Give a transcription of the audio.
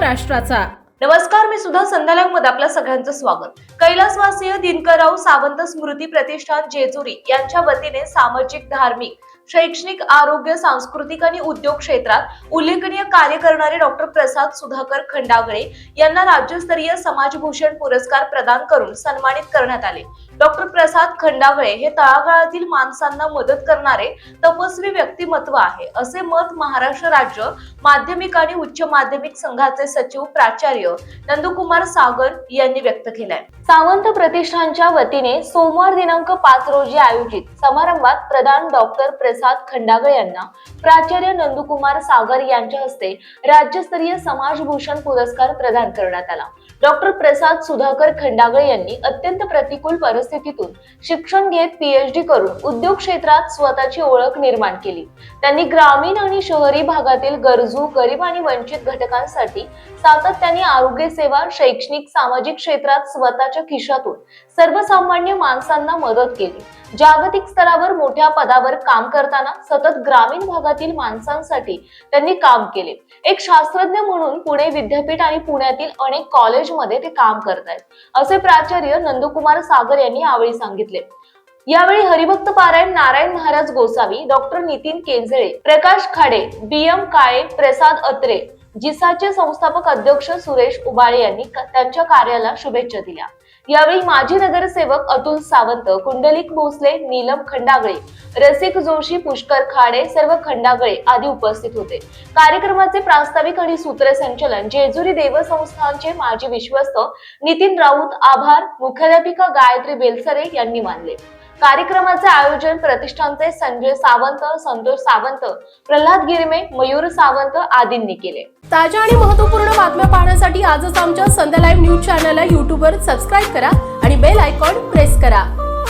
महाराष्ट्राचा। नमस्कार, मी सुद्धा संध्याकाळमध्ये आपल्या सगळ्यांचं स्वागत। कैलासवासीय दिनकरराव सावंत स्मृती प्रतिष्ठान जेजुरी यांच्या वतीने सामाजिक, धार्मिक, शैक्षणिक, आरोग्य, सांस्कृतिक आणि उद्योग क्षेत्रात उल्लेखनीय कार्य करणारे डॉक्टर प्रसाद सुधाकर खंडागळे यांना राज्यस्तरीय समाजभूषण पुरस्कार प्रदान करून सन्मानित करण्यात आले। डॉक्टर प्रसाद खंडागळे हे तळागाळातील माणसांना मदत करणारे तपस्वी व्यक्तिमत्व आहे, असे मत महाराष्ट्र राज्य माध्यमिक आणि उच्च माध्यमिक संघाचे सचिव प्राचार्य नंदकुमार सागर यांनी व्यक्त केलाय। सावंत प्रतिष्ठानच्या वतीने सोमवार दिनांक 5 रोजी आयोजित समारंभात प्रधान डॉक्टर प्रसाद खंडागळे यांना प्राचार्य नंदकुमार सागर यांच्या हस्ते राज्यस्तरीय समाजभूषण पुरस्कार प्रदान करण्यात आला। डॉक्टर प्रसाद सुधाकर खंडागळे यांनी अत्यंत प्रतिकूल परिस्थितीतून शिक्षण घेत PhD करून उद्योग क्षेत्रात स्वतःची ओळख निर्माण केली। त्यांनी ग्रामीण आणि शहरी भागातील गरजू, गरीब आणि वंचित घटकांसाठी सातत्याने आरोग्य सेवा, शैक्षणिक, सामाजिक क्षेत्रात स्वतःच्या खिशातून सर्वसामान्य माणसांना मदत केली। जागतिक स्तरावर मोठ्या पदावर काम करताना सतत ग्रामीण भागातील माणसांसाठी त्यांनी काम केले। एक शास्त्रज्ञ म्हणून पुणे विद्यापीठ आणि पुण्यातील अनेक कॉलेजमध्ये ते काम करतायत, असे प्राचार्य नंदकुमार सागर यांनी यावेळी सांगितले। यावेळी हरिभक्त पारायण नारायण महाराज गोसावी, डॉक्टर नितीन केंजळे, प्रकाश खाडे, BM काळे, प्रसाद अत्रे, जिसाचे संस्थापक अध्यक्ष सुरेश उबाळे यांनी त्यांच्या कार्याला शुभेच्छा दिल्या। यावेळी माजी नगरसेवक अतुल सावंत, कुंडलिक भोसले, नीलम खंडागळे, रसिक जोशी, पुष्कर खाडे, सर्व खंडागळे आदी उपस्थित होते। कार्यक्रमाचे प्रास्ताविक आणि सूत्रसंचालन जेजुरी देवस्थानचे माजी विश्वस्त नितीन राऊत, आभार मुख्याध्यापिका गायत्री बेलसरे यांनी मानले। कार्यक्रमाचे आयोजन प्रतिष्ठानचे संजय सावंत, संतोष सावंत, प्रल्हाद गिरमे, मयूर सावंत आदींनी केले। ताज्या आणि महत्त्वपूर्ण बातम्या पाहण्यासाठी आजच आमच्या संध्या लाईव्ह न्यूज चॅनलला YouTube वर सबस्क्राईब करा आणि बेल आयकॉन प्रेस करा।